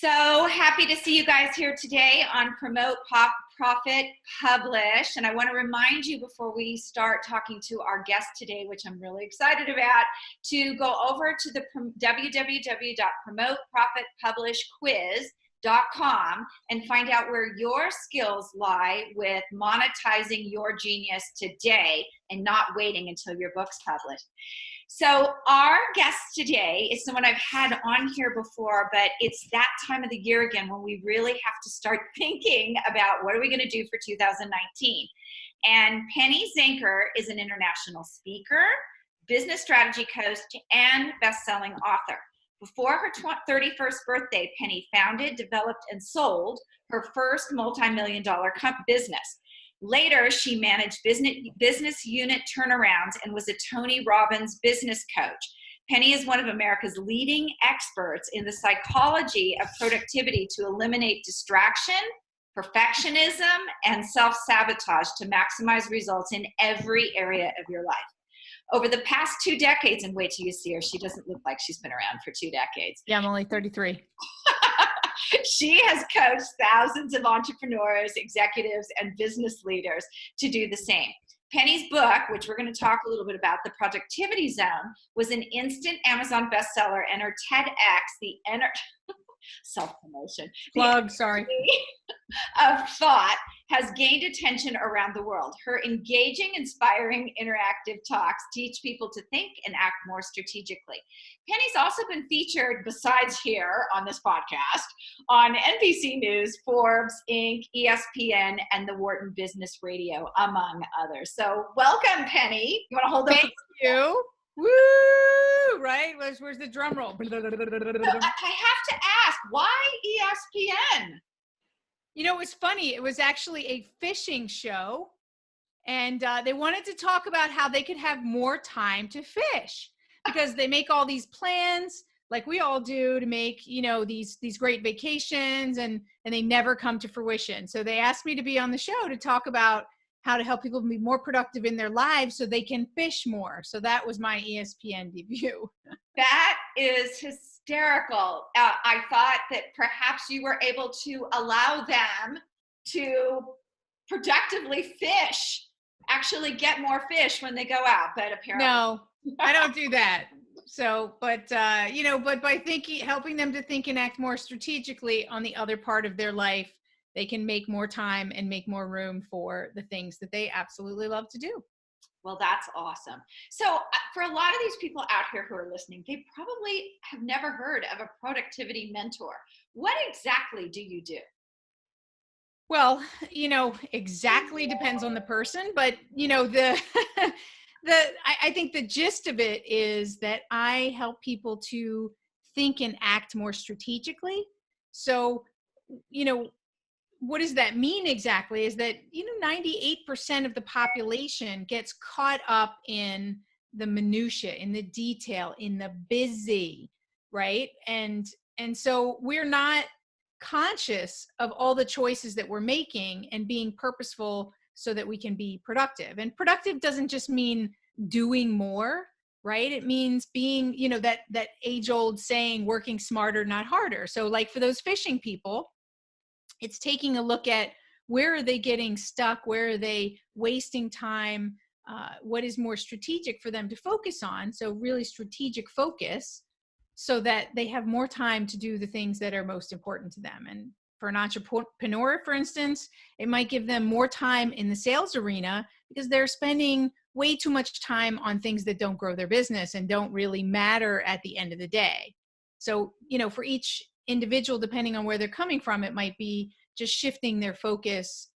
So happy to see you guys here today on Promote, Profit, Publish. And I want to remind you before we start talking to our guest today, which I'm really excited about, to go over to the www.promoteprofitpublishquiz.com and find out where your skills lie with monetizing your genius today and not waiting until your book's published. So our guest today is someone I've had on here before, but it's that time of the year again when we really have to start thinking about what are we going to do for 2019. And Penny Zenker is an international speaker, business strategy coach, and best-selling author. Before her 31st birthday, Penny founded, developed, and sold her first multi-million-dollar business. Later, she managed business unit turnarounds and was a Tony Robbins business coach. Penny is one of America's leading experts in the psychology of productivity to eliminate distraction, perfectionism, and self-sabotage to maximize results in every area of your life. Over the past 2 decades, and wait till you see her, she doesn't look like she's been around for 2 decades. Yeah, I'm only 33. She has coached thousands of entrepreneurs, executives, and business leaders to do the same. Penny's book, which we're going to talk a little bit about, The Productivity Zone, was an instant Amazon bestseller, and her TEDx, self-promotion. Plug, sorry. Of thought has gained attention around the world. Her engaging, inspiring, interactive talks teach people to think and act more strategically. Penny's also been featured, besides here on this podcast, on NBC News, Forbes, Inc., ESPN, and the Wharton Business Radio, among others. So welcome, Penny. You want to hold up? Thank you. Woo! Right? Where's the drum roll? I have to ask, why ESPN? You know, it was funny. It was actually a fishing show, and they wanted to talk about how they could have more time to fish because they make all these plans like we all do to make, you know, these great vacations, and they never come to fruition. So they asked me to be on the show to talk about how to help people be more productive in their lives so they can fish more. So that was my ESPN debut. That is hysterical. I thought that perhaps you were able to allow them to productively fish, actually get more fish when they go out, but apparently. No, I don't do that. So, but by helping them to think and act more strategically on the other part of their life, they can make more time and make more room for the things that they absolutely love to do. Well, that's awesome. So for a lot of these people out here who are listening, they probably have never heard of a productivity mentor. What exactly do you do? Well, exactly depends on the person, but I think the gist of it is that I help people to think and act more strategically. So, what does that mean exactly is that, 98% of the population gets caught up in the minutia, in the detail, in the busy, right? And so we're not conscious of all the choices that we're making and being purposeful so that we can be productive. And productive doesn't just mean doing more, right? It means being, that age-old saying, working smarter, not harder. So like for those fishing people, it's taking a look at where are they getting stuck? Where are they wasting time? What is more strategic for them to focus on? So really strategic focus so that they have more time to do the things that are most important to them. And for an entrepreneur, for instance, it might give them more time in the sales arena because they're spending way too much time on things that don't grow their business and don't really matter at the end of the day. So, for each individual, depending on where they're coming from, it might be just shifting their focus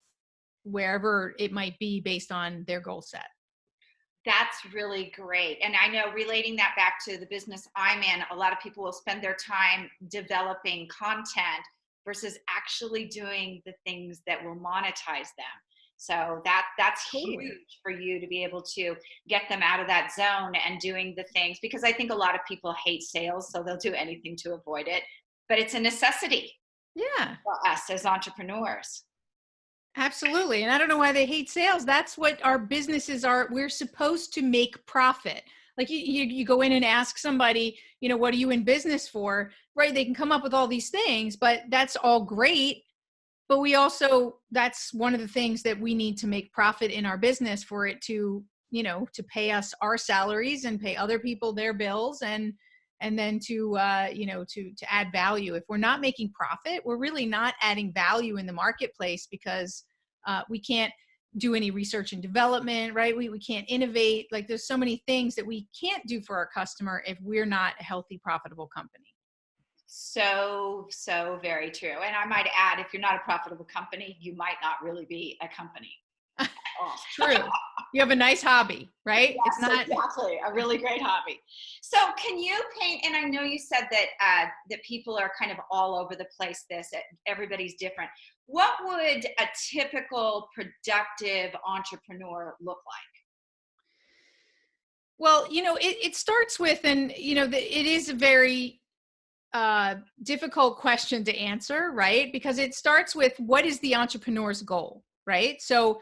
wherever it might be based on their goal set. That's really great. And I know relating that back to the business I'm in, a lot of people will spend their time developing content versus actually doing the things that will monetize them. So that's huge for you to be able to get them out of that zone and doing the things, because I think a lot of people hate sales, so they'll do anything to avoid it. But it's a necessity for us as entrepreneurs. Absolutely. And I don't know why they hate sales. That's what our businesses are. We're supposed to make profit. Like you go in and ask somebody, what are you in business for? Right. They can come up with all these things, but that's all great. But we also, that's one of the things that we need to make profit in our business for it to, to pay us our salaries and pay other people their bills, and then to, to add value. If we're not making profit, we're really not adding value in the marketplace, because we can't do any research and development, right? We can't innovate. Like, there's so many things that we can't do for our customer if we're not a healthy, profitable company. So very true. And I might add, if you're not a profitable company, you might not really be a company. Oh. True. You have a nice hobby, right? Yes, It's not exactly. A really great hobby. So can you paint, and I know you said that that people are kind of all over the place, everybody's different. What would a typical productive entrepreneur look like? well, it starts with, and it is a very difficult question to answer, right? Because it starts with, what is the entrepreneur's goal, right? So,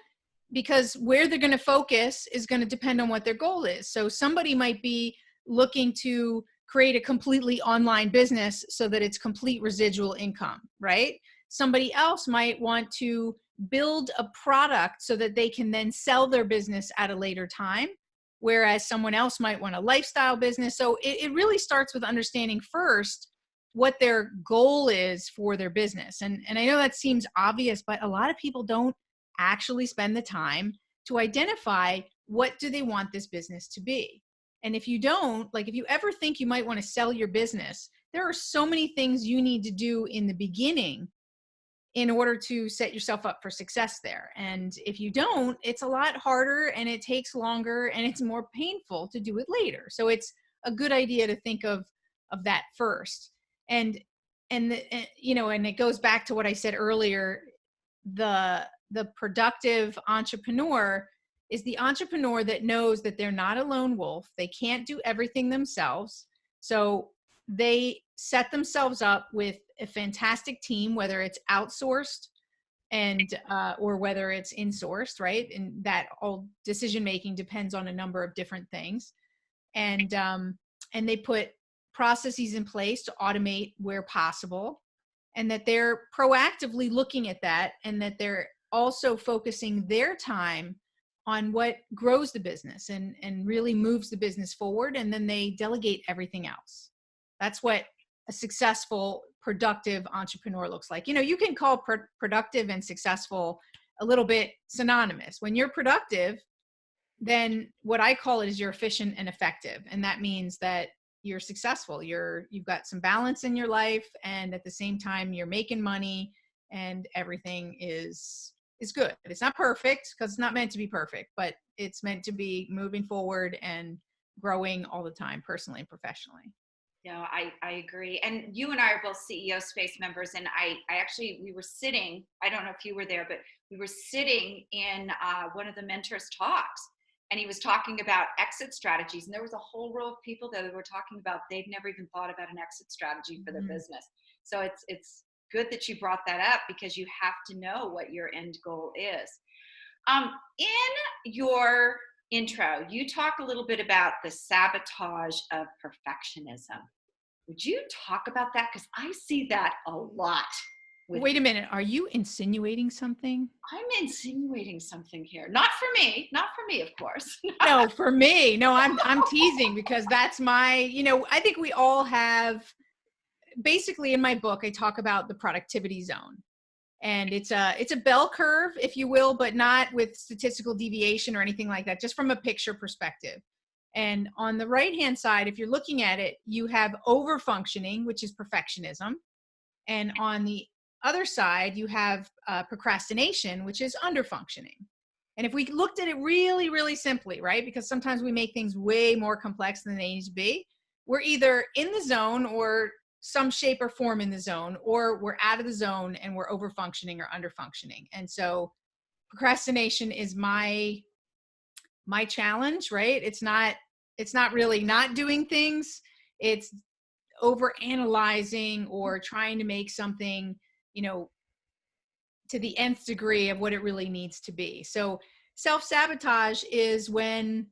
because where they're going to focus is going to depend on what their goal is. So somebody might be looking to create a completely online business so that it's complete residual income, right? Somebody else might want to build a product so that they can then sell their business at a later time, whereas someone else might want a lifestyle business. So it really starts with understanding first what their goal is for their business. And I know that seems obvious, but a lot of people don't actually spend the time to identify, what do they want this business to be. And if you don't, like, if you ever think you might want to sell your business, there are so many things you need to do in the beginning in order to set yourself up for success there. And if you don't, it's a lot harder, and it takes longer, and it's more painful to do it later. So it's a good idea to think of that first. And it goes back to what I said earlier. The productive entrepreneur is the entrepreneur that knows that they're not a lone wolf. They can't do everything themselves. So they set themselves up with a fantastic team, whether it's outsourced and or whether it's insourced, right? And that all decision making depends on a number of different things. And they put processes in place to automate where possible, and that they're proactively looking at that, and that they're also focusing their time on what grows the business and really moves the business forward. And then they delegate everything else. That's what a successful, productive entrepreneur looks like. You can call productive and successful a little bit synonymous. When you're productive, then what I call it is you're efficient and effective. And that means that you're successful. You've got some balance in your life, and at the same time you're making money, and everything is good. It's not perfect, because it's not meant to be perfect, but it's meant to be moving forward and growing all the time, personally and professionally. Yeah, I agree. And you and I are both CEO Space members. And we were sitting, I don't know if you were there, but we were sitting in one of the mentors' talks, and he was talking about exit strategies. And there was a whole row of people that were talking about, they've never even thought about an exit strategy for their business. So it's good that you brought that up, because you have to know what your end goal is. In your intro, you talk a little bit about the sabotage of perfectionism. Would you talk about that? Because I see that a lot. Wait a minute. Are you insinuating something? I'm insinuating something here. Not for me, of course. No, for me. No, I'm teasing, because that's my, I think we all have, basically in my book, I talk about the productivity zone. And it's a bell curve, if you will, but not with statistical deviation or anything like that, just from a picture perspective. And on the right-hand side, if you're looking at it, you have overfunctioning, which is perfectionism. And on the other side, you have procrastination, which is underfunctioning. And if we looked at it really, really simply, right, because sometimes we make things way more complex than they need to be, we're either in the zone or some shape or form in the zone, or we're out of the zone and we're overfunctioning or underfunctioning. And so procrastination is my challenge, right? It's not really not doing things. It's over analyzing or trying to make something, to the nth degree of what it really needs to be. So self-sabotage is when,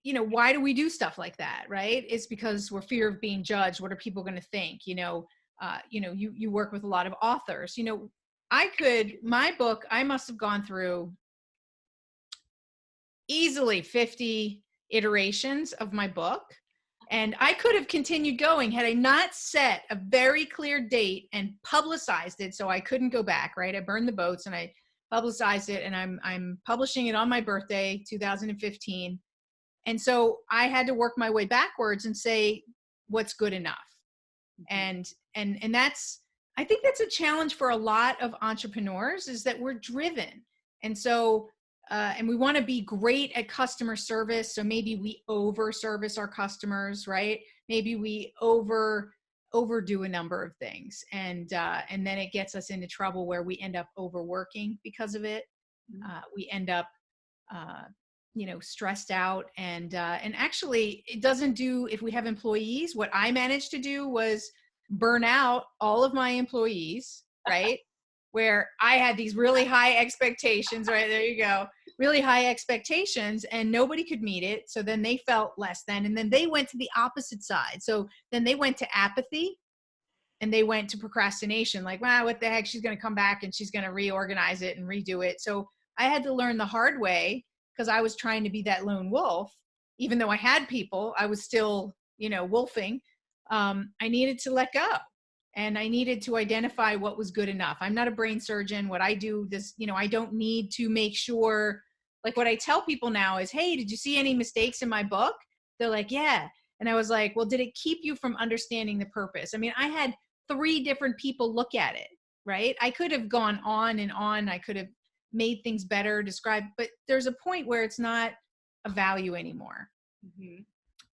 why do we do stuff like that, right? It's because we're fear of being judged. What are people going to think? You work with a lot of authors. My book, I must have gone through easily 50 iterations of my book. And I could have continued going had I not set a very clear date and publicized it so I couldn't go back, right? I burned the boats and I publicized it, and I'm publishing it on my birthday, 2015. And so I had to work my way backwards and say, what's good enough? And that's, I think that's a challenge for a lot of entrepreneurs, is that we're driven. And so, and we want to be great at customer service. So maybe we over service our customers, right? Maybe we overdo a number of things. And then it gets us into trouble where we end up overworking because of it. We end up, stressed out, and actually it doesn't do, if we have employees, what I managed to do was burn out all of my employees, right? Where I had these really high expectations, right? There you go. Really high expectations, and nobody could meet it. So then they felt less than, and then they went to the opposite side. So then they went to apathy, and they went to procrastination. Like, wow, what the heck? She's going to come back and she's going to reorganize it and redo it. So I had to learn the hard way, because I was trying to be that lone wolf. Even though I had people, I was still, wolfing. I needed to let go, and I needed to identify what was good enough. I'm not a brain surgeon. What I do, I don't need to make sure, like what I tell people now is, hey, did you see any mistakes in my book? They're like, yeah. And I was like, well, did it keep you from understanding the purpose? I mean, I had 3 different people look at it, right? I could have gone on and on. I could have made things better, described, but there's a point where it's not a value anymore.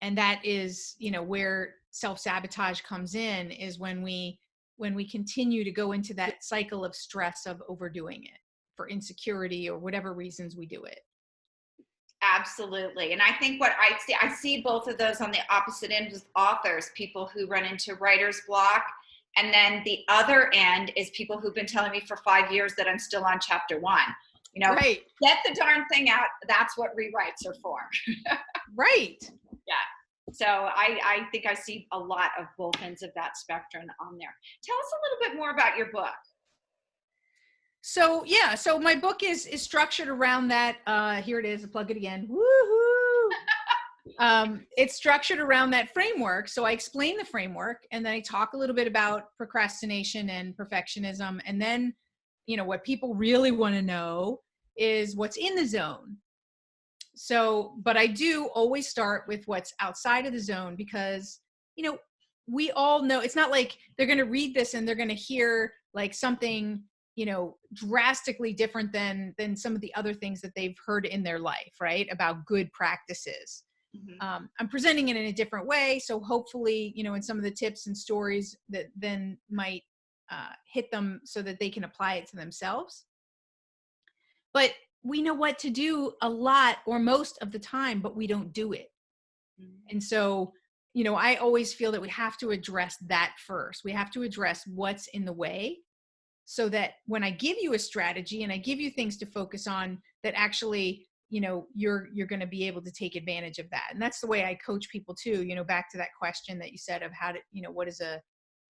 And that is, where self-sabotage comes in, is when we continue to go into that cycle of stress of overdoing it for insecurity or whatever reasons we do it. Absolutely. And I think what I see both of those on the opposite end with authors, people who run into writer's block. And then the other end is people who've been telling me for 5 years that I'm still on chapter 1. Right. Get the darn thing out. That's what rewrites are for. Right. Yeah. So I think I see a lot of both ends of that spectrum on there. Tell us a little bit more about your book. So my book is structured around that. Here it is. I'll plug it again. Woohoo! It's structured around that framework. So I explain the framework, and then I talk a little bit about procrastination and perfectionism. And then, what people really want to know is what's in the zone. So, but I do always start with what's outside of the zone, because, we all know it's not like they're going to read this and they're going to hear like something, drastically different than some of the other things that they've heard in their life, right? About good practices. I'm presenting it in a different way. So hopefully, in some of the tips and stories that then might hit them so that they can apply it to themselves. But we know what to do a lot or most of the time, but we don't do it. And so, I always feel that we have to address that first. We have to address what's in the way, so that when I give you a strategy and I give you things to focus on, that actually, you're going to be able to take advantage of that. And that's the way I coach people too, back to that question that you said of how to, what does a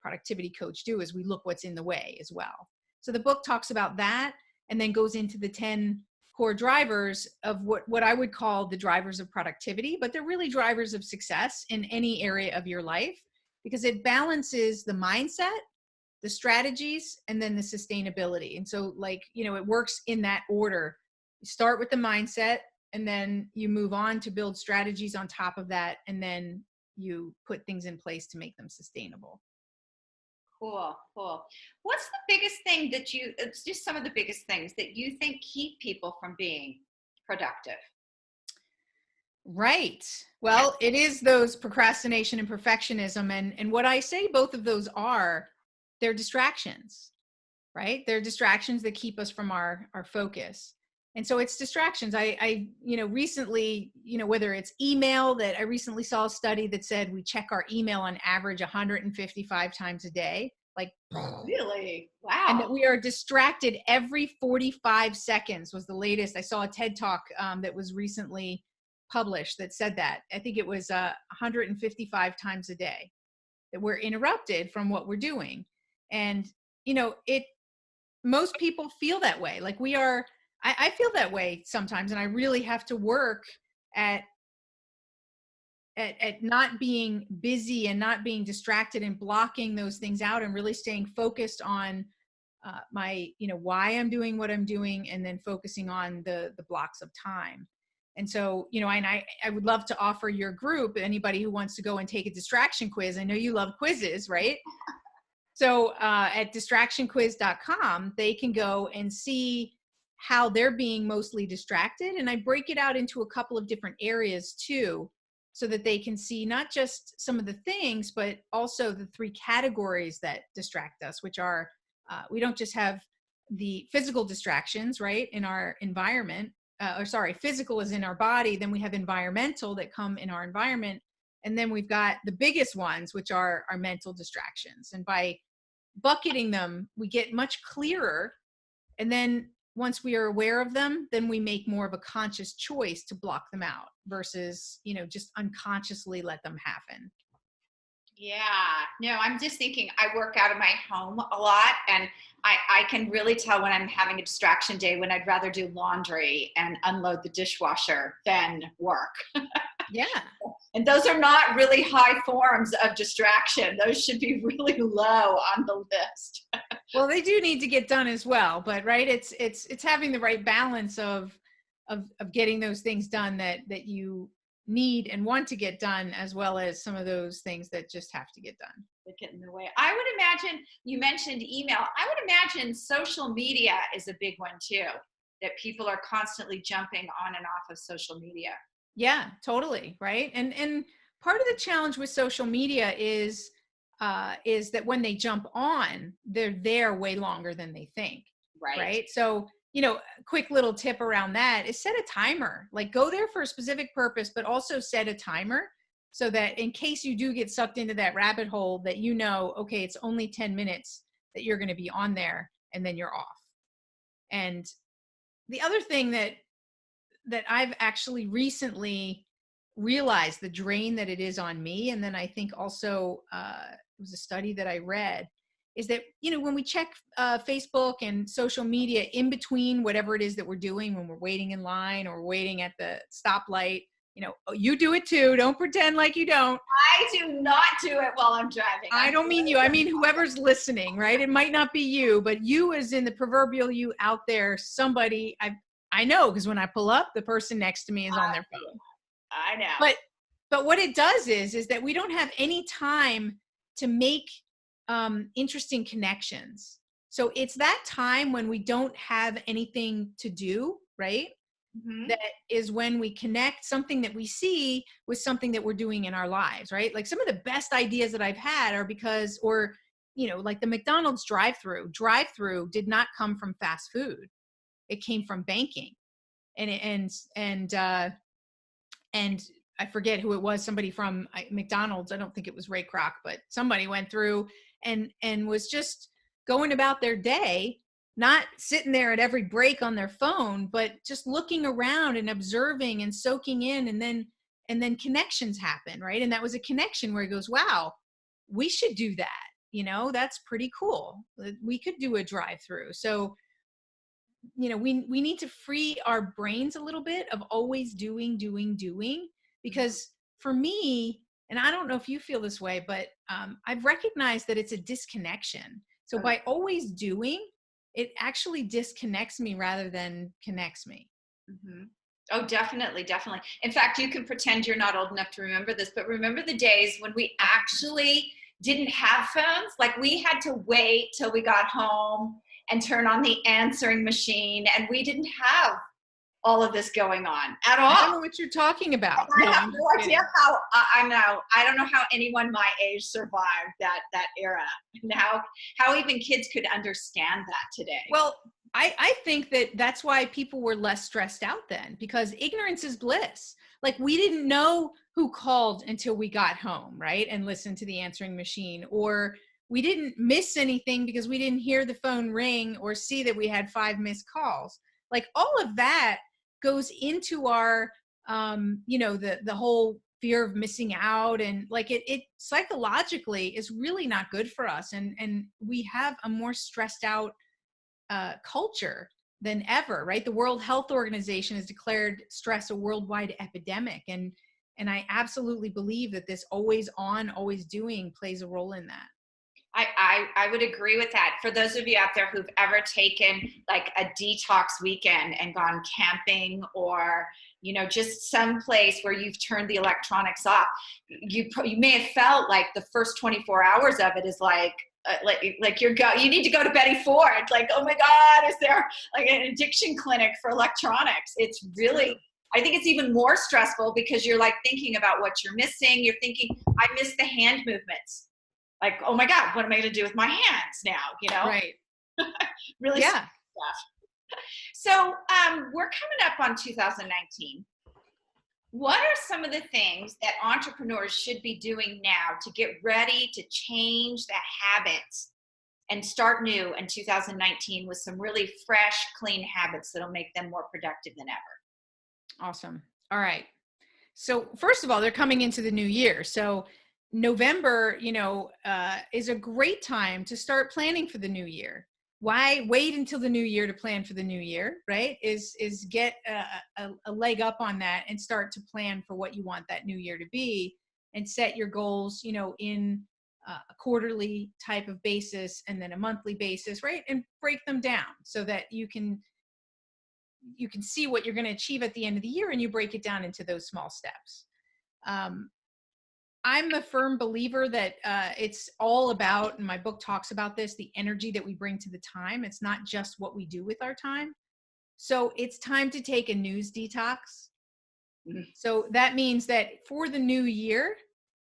productivity coach do, is we look what's in the way as well. So the book talks about that, and then goes into the 10 core drivers of what I would call the drivers of productivity, but they're really drivers of success in any area of your life, because it balances the mindset, the strategies, and then the sustainability. And so it works in that order. You start with the mindset, and then you move on to build strategies on top of that. And then you put things in place to make them sustainable. Cool. What's the biggest thing it's just some of the biggest things that you think keep people from being productive? Right. Well, it is those procrastination and perfectionism. And what I say both of those they're distractions, right? They're distractions that keep us from our focus. And so it's distractions. I recently, whether it's email, that I recently saw a study that said we check our email on average 155 times a day. Like, really? Wow. And that we are distracted every 45 seconds was the latest. I saw a TED Talk that was recently published that said that. I think it was 155 times a day that we're interrupted from what we're doing. And, most people feel that way. Like I feel that way sometimes, and I really have to work at not being busy and not being distracted and blocking those things out and really staying focused on my, why I'm doing what I'm doing, and then focusing on the blocks of time. And so, and I would love to offer your group, anybody who wants to go and take a distraction quiz. I know you love quizzes, right? So at distractionquiz.com, they can go and see how they're being mostly distracted. And I break it out into a couple of different areas too, so that they can see not just some of the things, but also the 3 categories that distract us, which are, we don't just have the physical distractions, right, in our environment, physical is in our body. Then we have environmental that come in our environment. And then we've got the biggest ones, which are our mental distractions. And by bucketing them, we get much clearer. And then once we are aware of them, then we make more of a conscious choice to block them out versus, just unconsciously let them happen. Yeah, no, I'm just thinking, I work out of my home a lot, and I can really tell when I'm having a distraction day, when I'd rather do laundry and unload the dishwasher than work. Yeah. And those are not really high forms of distraction. Those should be really low on the list. Well, they do need to get done as well, but right, it's having the right balance of getting those things done that you need and want to get done, as well as some of those things that just have to get done. That get in the way. I would imagine, you mentioned email. I would imagine social media is a big one too, that people are constantly jumping on and off of social media. Yeah, totally. Right. And part of the challenge with social media is that when they jump on, they're there way longer than they think. Right. So, a quick little tip around that is set a timer. Like, go there for a specific purpose, but also set a timer so that in case you do get sucked into that rabbit hole, that okay, it's only 10 minutes that you're going to be on there, and then you're off. And the other thing that I've actually recently realized, the drain that it is on me, and then I think also it was a study that I read, is that, when we check Facebook and social media in between whatever it is that we're doing, when we're waiting in line or waiting at the stoplight, you do it too. Don't pretend like you don't. I do not do it while I'm driving. I don't mean you. I mean whoever's listening, right? It might not be you, but you, as in the proverbial you out there, somebody, I know, because when I pull up, the person next to me is on their phone. I know. But what it does is that we don't have any time to make interesting connections. So it's that time when we don't have anything to do, right? Mm-hmm. That is when we connect something that we see with something that we're doing in our lives, right? Like, some of the best ideas that I've had are because, like the McDonald's drive-through did not come from fast food. It came from banking. And I forget who it was, somebody from McDonald's. I don't think it was Ray Kroc, but somebody went through and was just going about their day, not sitting there at every break on their phone, but just looking around and observing and soaking in, and then connections happen, right? And that was a connection where he goes, wow, we should do that. That's pretty cool. We could do a drive-through. So, we need to free our brains a little bit of always doing, because for me, and I don't know if you feel this way, but I've recognized that it's a disconnection. So by always doing, it actually disconnects me rather than connects me. Mm-hmm. Oh, definitely. In fact, you can pretend you're not old enough to remember this, but remember the days when we actually didn't have phones? Like, we had to wait till we got home and turn on the answering machine, and we didn't have all of this going on at all. I don't know what you're talking about. I have no idea how. I don't know how anyone my age survived that era, and how even kids could understand that today. Well, I think that's why people were less stressed out then, because ignorance is bliss. Like, we didn't know who called until we got home, right? And listened to the answering machine, or we didn't miss anything because we didn't hear the phone ring or see that we had 5 missed calls. Like, all of that goes into our the whole fear of missing out, and like it psychologically is really not good for us. And we have a more stressed out culture than ever, right? The World Health Organization has declared stress a worldwide epidemic. And I absolutely believe that this always on, always doing plays a role in that. I would agree with that. For those of you out there who've ever taken like a detox weekend and gone camping, or just some place where you've turned the electronics off, you may have felt like the first 24 hours of it is like you need to go to Betty Ford. Like, oh my God, is there like an addiction clinic for electronics? It's really, I think it's even more stressful because you're like thinking about what you're missing. You're thinking, I miss the hand movements. Like, oh my God, what am I going to do with my hands now? Right. Really. Yeah. So we're coming up on 2019. What are some of the things that entrepreneurs should be doing now to get ready to change the habits and start new in 2019 with some really fresh, clean habits that'll make them more productive than ever? Awesome. All right. So first of all, they're coming into the new year. So November, is a great time to start planning for the new year. Why wait until the new year to plan for the new year, right? Is get a leg up on that and start to plan for what you want that new year to be, and set your goals, in a quarterly type of basis and then a monthly basis, right? And break them down so that you can see what you're going to achieve at the end of the year, and you break it down into those small steps. I'm a firm believer that it's all about, and my book talks about this, the energy that we bring to the time. It's not just what we do with our time. So it's time to take a news detox. So that means that for the new year,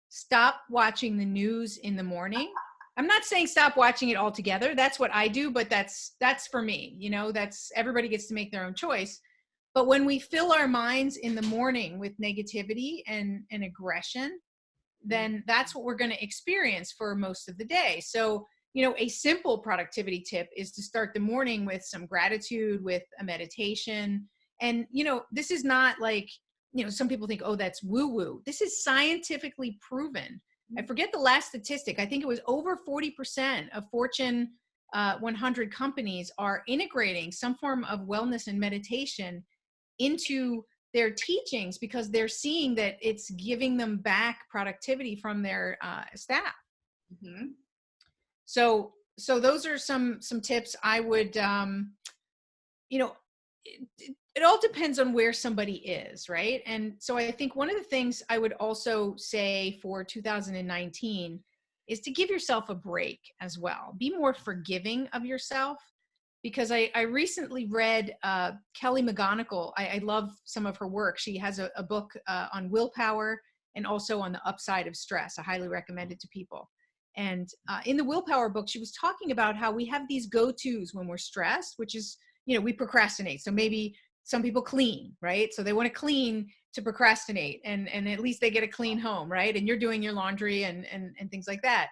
stop watching the news in the morning. I'm not saying stop watching it altogether. That's what I do, but that's for me. That's, everybody gets to make their own choice. But when we fill our minds in the morning with negativity and aggression, then that's what we're going to experience for most of the day. So, a simple productivity tip is to start the morning with some gratitude, with a meditation. And, this is not like, some people think, oh, that's woo woo. This is scientifically proven. I forget the last statistic. I think it was over 40% of Fortune 100 companies are integrating some form of wellness and meditation into their teachings, because they're seeing that it's giving them back productivity from their staff. Mm-hmm. So those are some tips I would, it all depends on where somebody is, right? And so I think one of the things I would also say for 2019 is to give yourself a break as well. Be more forgiving of yourself. Because I recently read Kelly McGonigal. I love some of her work. She has a book on willpower and also on the upside of stress. I highly recommend it to people. And in the willpower book, she was talking about how we have these go-tos when we're stressed, which is, we procrastinate. So maybe some people clean, right? So they want to clean to procrastinate, and at least they get a clean home, right? And you're doing your laundry and things like that.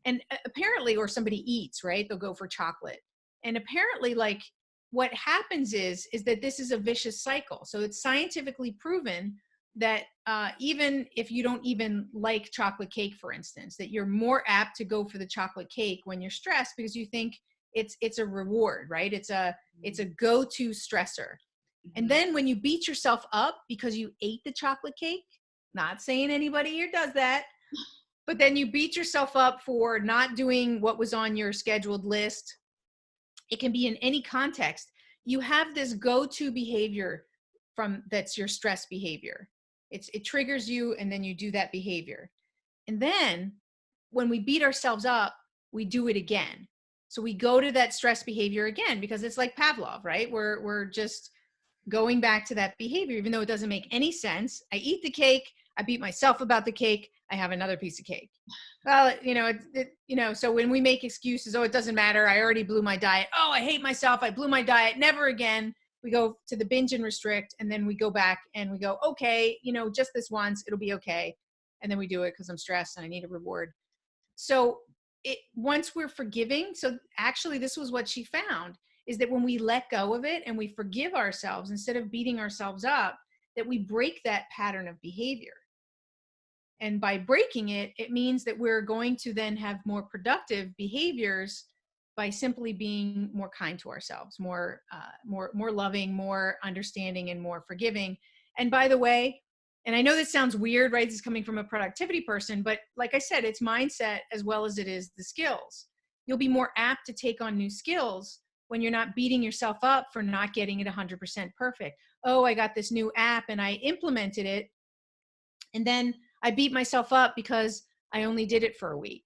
And apparently, or somebody eats, right? They'll go for chocolate. And apparently, like, what happens is that this is a vicious cycle. So it's scientifically proven that even if you don't even like chocolate cake, for instance, that you're more apt to go for the chocolate cake when you're stressed, because you think it's a reward, right? It's a go-to stressor. And then when you beat yourself up because you ate the chocolate cake, not saying anybody here does that, but then you beat yourself up for not doing what was on your scheduled list. It can be in any context. You have this go-to behavior that's your stress behavior. It triggers you, and then you do that behavior. And then when we beat ourselves up, we do it again. So we go to that stress behavior again, because it's like Pavlov, right? We're just going back to that behavior, even though it doesn't make any sense. I eat the cake. I beat myself about the cake. I have another piece of cake. Well, so when we make excuses, oh, it doesn't matter. I already blew my diet. Oh, I hate myself. I blew my diet. Never again. We go to the binge and restrict, and then we go back and we go, okay, just this once, it'll be okay. And then we do it because I'm stressed and I need a reward. So once we're forgiving, so actually this was what she found, is that when we let go of it and we forgive ourselves instead of beating ourselves up, that we break that pattern of behavior. And by breaking it, it means that we're going to then have more productive behaviors by simply being more kind to ourselves, more loving, more understanding, and more forgiving. And by the way, and I know this sounds weird, right? This is coming from a productivity person, but like I said, it's mindset as well as it is the skills. You'll be more apt to take on new skills when you're not beating yourself up for not getting it 100% perfect. Oh, I got this new app and I implemented it, and then I beat myself up because I only did it for a week.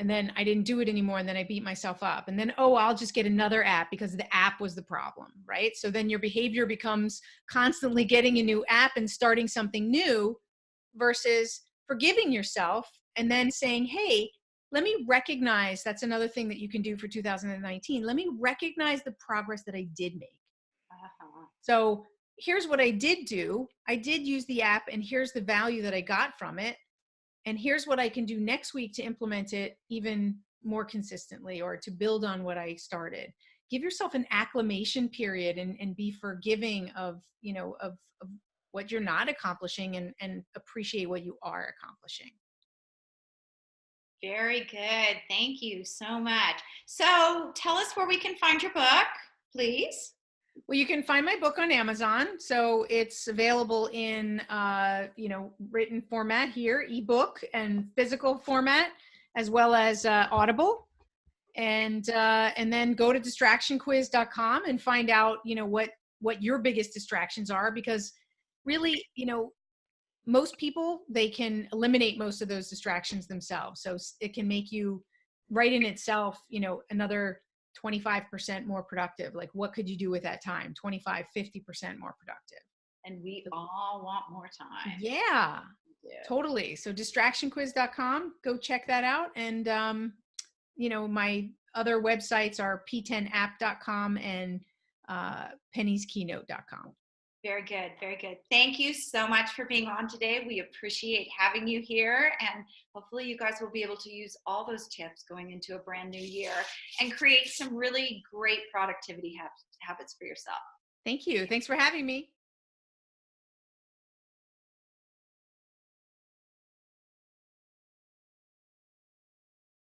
And then I didn't do it anymore. And then I beat myself up. And then, oh, I'll just get another app because the app was the problem, right? So then your behavior becomes constantly getting a new app and starting something new versus forgiving yourself and then saying, hey, let me recognize, that's another thing that you can do for 2019. Let me recognize the progress that I did make. So here's what I did do. I did use the app, and here's the value that I got from it. And here's what I can do next week to implement it even more consistently, or to build on what I started. Give yourself an acclimation period and be forgiving of what you're not accomplishing, and appreciate what you are accomplishing. Very good. Thank you so much. So tell us where we can find your book, please. Well, you can find my book on Amazon. So it's available in, written format here, ebook, and physical format, as well as Audible. And then go to distractionquiz.com and find out, what your biggest distractions are, because really, most people, they can eliminate most of those distractions themselves. So it can make you, right in itself, another 25% more productive. Like, what could you do with that time? 25, 50% more productive. And we all want more time. Yeah, totally. So distractionquiz.com, go check that out. And, my other websites are p10app.com and pennieskeynote.com. Very good. Very good. Thank you so much for being on today. We appreciate having you here, and hopefully you guys will be able to use all those tips going into a brand new year and create some really great productivity habits for yourself. Thank you. Thanks for having me.